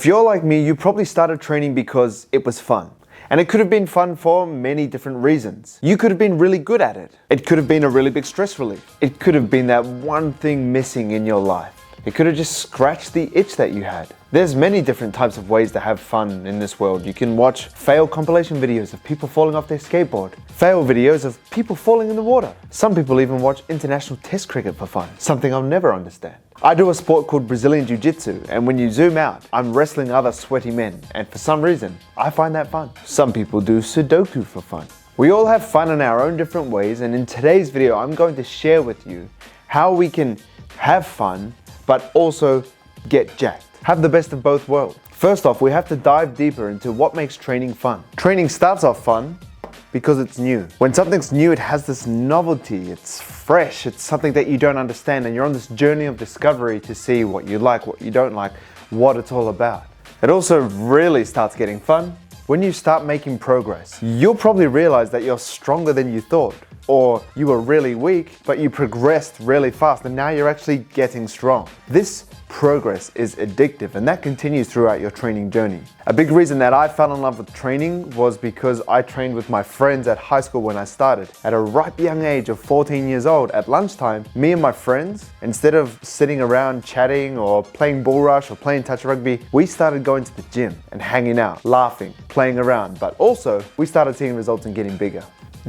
If you're like me, you probably started training because it was fun. And it could have been fun for many different reasons. You could have been really good at it. It could have been a really big stress relief. It could have been that one thing missing in your life. It could have just scratched the itch that you had. There's many different types of ways to have fun in this world. You can watch fail compilation videos of people falling off their skateboard, fail videos of people falling in the water. Some people even watch international test cricket for fun, something I'll never understand. I do a sport called Brazilian Jiu-Jitsu, and when you zoom out, I'm wrestling other sweaty men, and for some reason, I find that fun. Some people do Sudoku for fun. We all have fun in our own different ways, and in today's video, I'm going to share with you how we can have fun but also get jacked. Have the best of both worlds. First off, we have to dive deeper into what makes training fun. Training starts off fun because it's new. When something's new, it has this novelty, it's fresh, it's something that you don't understand, and you're on this journey of discovery to see what you like, what you don't like, what it's all about. It also really starts getting fun when you start making progress. You'll probably realize that you're stronger than you thought, or you were really weak, but you progressed really fast and now you're actually getting strong. This progress is addictive, and that continues throughout your training journey. A big reason that I fell in love with training was because I trained with my friends at high school when I started. At a ripe young age of 14 years old, at lunchtime, me and my friends, instead of sitting around chatting or playing bull rush or playing touch rugby, we started going to the gym and hanging out, laughing, playing around, but also we started seeing results and getting bigger.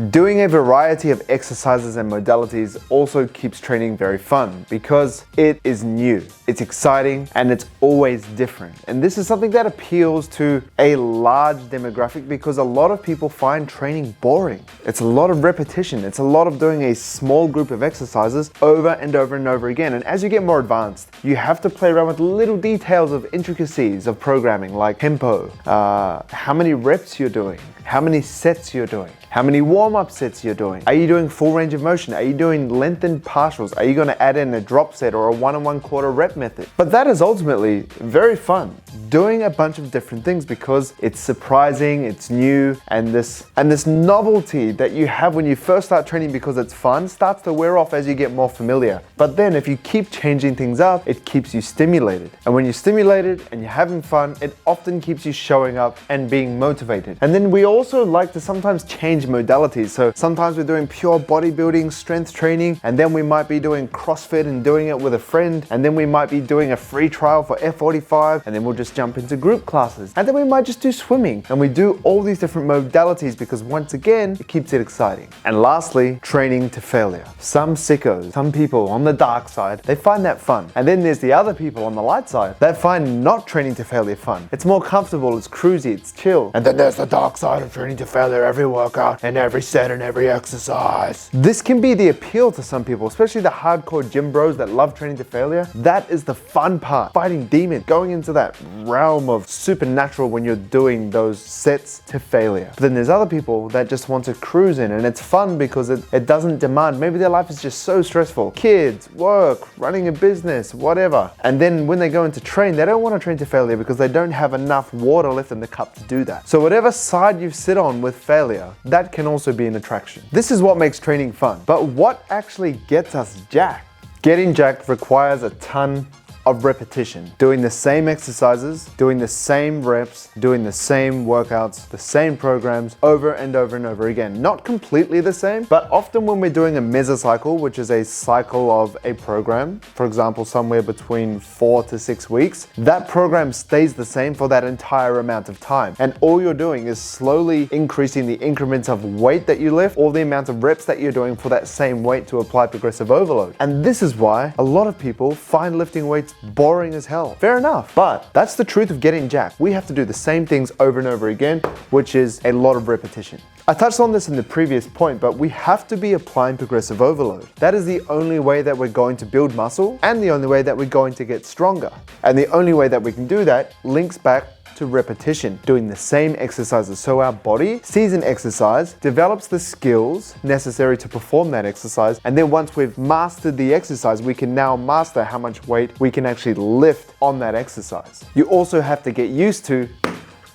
Doing a variety of exercises and modalities also keeps training very fun because it is new, it's exciting, and it's always different. And this is something that appeals to a large demographic because a lot of people find training boring. It's a lot of repetition, it's a lot of doing a small group of exercises over and over and over again. And as you get more advanced, you have to play around with little details of intricacies of programming, like tempo, how many reps you're doing, how many sets you're doing, how many warm-up sets you're doing. Are you doing full range of motion? Are you doing lengthened partials? Are you going to add in a drop set or a 1 1/4 rep method? But that is ultimately very fun. Doing a bunch of different things because it's surprising, it's new, and this novelty that you have when you first start training because it's fun starts to wear off as you get more familiar. But then if you keep changing things up, it keeps you stimulated. And when you're stimulated and you're having fun, it often keeps you showing up and being motivated. And then we also like to sometimes change modalities. So sometimes we're doing pure bodybuilding, strength training, and then we might be doing CrossFit and doing it with a friend, and then we might be doing a free trial for F45, and then we'll just jump into group classes, and then we might just do swimming, and we do all these different modalities because once again, it keeps it exciting. And lastly, training to failure. Some sickos, some people on the dark side, they find that fun. And then there's the other people on the light side that find not training to failure fun. It's more comfortable, it's cruisy, it's chill. And then there's the dark side of training to failure every workout and every set and every exercise. This can be the appeal to some people, especially the hardcore gym bros that love training to failure. That is the fun part, fighting demons, going into that realm of supernatural when you're doing those sets to failure. But then there's other people that just want to cruise in, and it's fun because it doesn't demand, maybe their life is just so stressful, kids, work, running a business, whatever. And then when they go into train, they don't want to train to failure because they don't have enough water left in the cup to do that. So whatever side you sit on with failure, that can also be an attraction. This is what makes training fun. But what actually gets us jacked? Getting jacked requires a ton of repetition, doing the same exercises, doing the same reps, doing the same workouts, the same programs over and over and over again. Not completely the same, but often when we're doing a mesocycle, which is a cycle of a program, for example, somewhere between 4 to 6 weeks, that program stays the same for that entire amount of time. And all you're doing is slowly increasing the increments of weight that you lift or the amount of reps that you're doing for that same weight to apply progressive overload. And this is why a lot of people find lifting weights boring as hell. Fair enough, but that's the truth of getting jacked. We have to do the same things over and over again, which is a lot of repetition. I touched on this in the previous point, but we have to be applying progressive overload. That is the only way that we're going to build muscle and the only way that we're going to get stronger. And the only way that we can do that links back to repetition, doing the same exercises. So our body sees an exercise, develops the skills necessary to perform that exercise, and then once we've mastered the exercise, we can now master how much weight we can actually lift on that exercise. You also have to get used to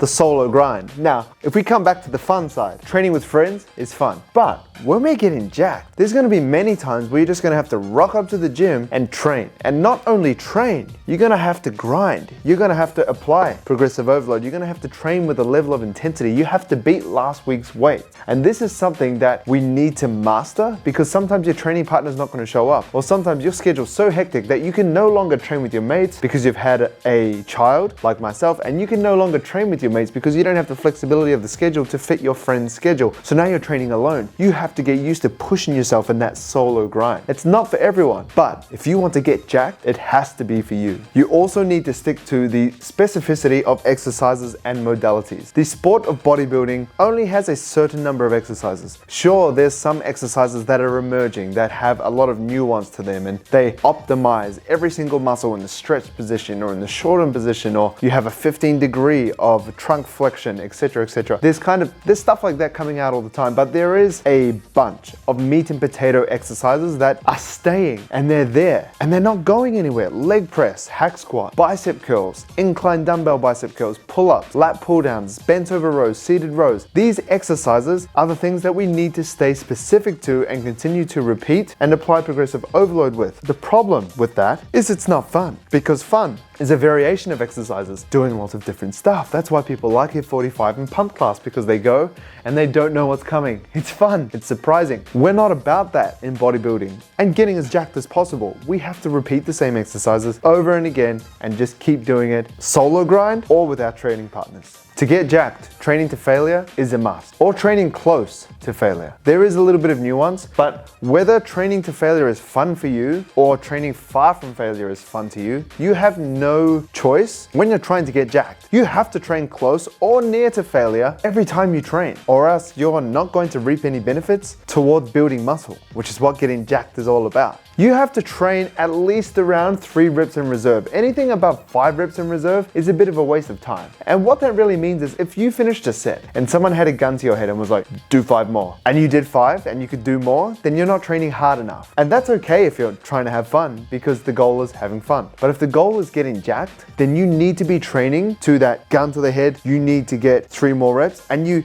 the solo grind. Now, if we come back to the fun side, training with friends is fun, but when we're getting jacked, there's gonna be many times where you're just gonna have to rock up to the gym and train. And not only train, you're gonna have to grind. You're gonna have to apply progressive overload. You're gonna have to train with a level of intensity. You have to beat last week's weight. And this is something that we need to master, because sometimes your training partner's not gonna show up. Or sometimes your schedule's so hectic that you can no longer train with your mates because you've had a child like myself, and you can no longer train with your mates because you don't have the flexibility of the schedule to fit your friend's schedule. So now you're training alone. You have to get used to pushing yourself in that solo grind. It's not for everyone, but if you want to get jacked, it has to be for you. You also need to stick to the specificity of exercises and modalities. The sport of bodybuilding only has a certain number of exercises. Sure, there's some exercises that are emerging that have a lot of nuance to them, and they optimize every single muscle in the stretch position or in the shortened position, or you have a 15 degree of trunk flexion, etc., etc. There's stuff like that coming out all the time, but there is a bunch of meat and potato exercises that are staying, and they're there and they're not going anywhere. Leg press, hack squat, bicep curls, incline dumbbell bicep curls, pull-ups, lat pull downs, bent over rows, seated rows. These exercises are the things that we need to stay specific to and continue to repeat and apply progressive overload with. The problem with that is it's not fun, because fun is a variation of exercises doing lots of different stuff. That's why people like Hit 45 and pump class, because they go and they don't know what's coming. It's fun, it's surprising. We're not about that in bodybuilding and getting as jacked as possible. We have to repeat the same exercises over and again and just keep doing it solo grind or with our training partners. To get jacked, training to failure is a must, or training close to failure. There is a little bit of nuance, but whether training to failure is fun for you or training far from failure is fun to you, you have no choice when you're trying to get jacked. You have to train close or near to failure every time you train, or else you're not going to reap any benefits towards building muscle, which is what getting jacked is all about. You have to train at least around 3 reps in reserve. Anything above 5 reps in reserve is a bit of a waste of time. And what that really means is if you finished a set and someone had a gun to your head and was like, do 5 more, and you did 5 and you could do more, then you're not training hard enough. And that's okay if you're trying to have fun, because the goal is having fun. But if the goal is getting jacked, then you need to be training to that gun to the head. You need to get 3 more reps, and you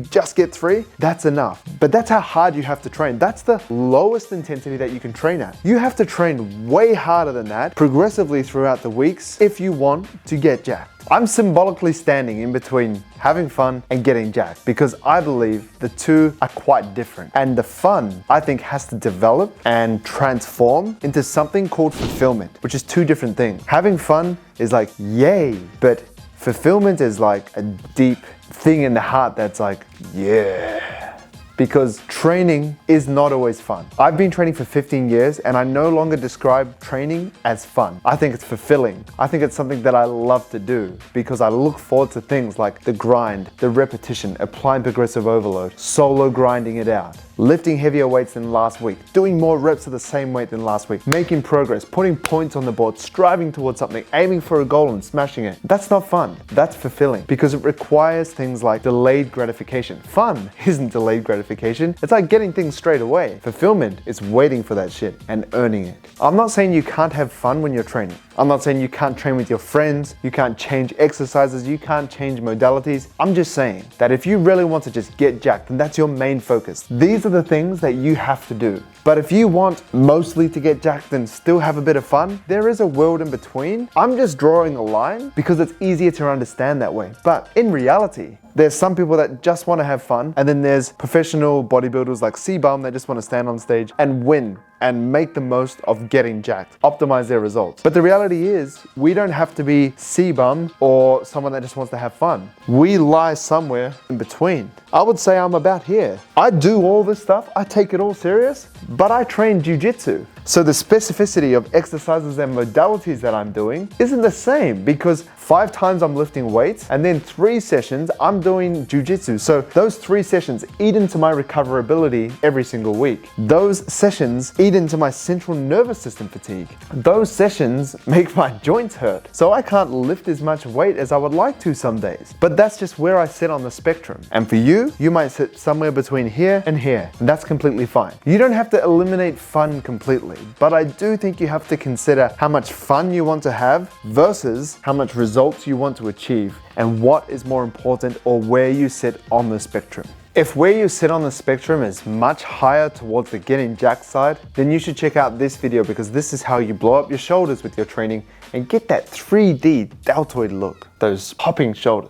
just get 3, that's enough. But that's how hard you have to train. That's the lowest intensity that you can train at. You have to train way harder than that progressively throughout the weeks if you want to get jacked. I'm symbolically standing in between having fun and getting jacked, because I believe the two are quite different. And the fun, I think, has to develop and transform into something called fulfillment, which is 2 different things. Having fun is like, yay, but fulfillment is like a deep thing in the heart that's like, yeah. Because training is not always fun. I've been training for 15 years and I no longer describe training as fun. I think it's fulfilling. I think it's something that I love to do, because I look forward to things like the grind, the repetition, applying progressive overload, solo grinding it out, lifting heavier weights than last week, doing more reps of the same weight than last week, making progress, putting points on the board, striving towards something, aiming for a goal and smashing it. That's not fun. That's fulfilling, because it requires things like delayed gratification. Fun isn't delayed gratification. It's like getting things straight away. Fulfillment is waiting for that shit and earning it. I'm not saying you can't have fun when you're training. I'm not saying you can't train with your friends, you can't change exercises, you can't change modalities. I'm just saying that if you really want to just get jacked, then that's your main focus. These are the things that you have to do. But if you want mostly to get jacked and still have a bit of fun, there is a world in between. I'm just drawing a line because it's easier to understand that way. But in reality, there's some people that just want to have fun, and then there's professional bodybuilders like C-Bum that just want to stand on stage and win and make the most of getting jacked, optimize their results. But the reality is, we don't have to be C-Bum or someone that just wants to have fun. We lie somewhere in between. I would say I'm about here. I do all this stuff, I take it all serious, but I train jiu-jitsu. So the specificity of exercises and modalities that I'm doing isn't the same, because 5 times I'm lifting weights and then 3 sessions I'm doing jiu-jitsu. So those 3 sessions eat into my recoverability every single week. Those sessions eat into my central nervous system fatigue. Those sessions make my joints hurt. So I can't lift as much weight as I would like to some days. But that's just where I sit on the spectrum. And for you, you might sit somewhere between here and here, and that's completely fine. You don't have to eliminate fun completely, but I do think you have to consider how much fun you want to have versus how much results you want to achieve, and what is more important, or where you sit on the spectrum. If where you sit on the spectrum is much higher towards the getting jacked side, then you should check out this video because this is how you blow up your shoulders with your training and get that 3D deltoid look, those popping shoulders.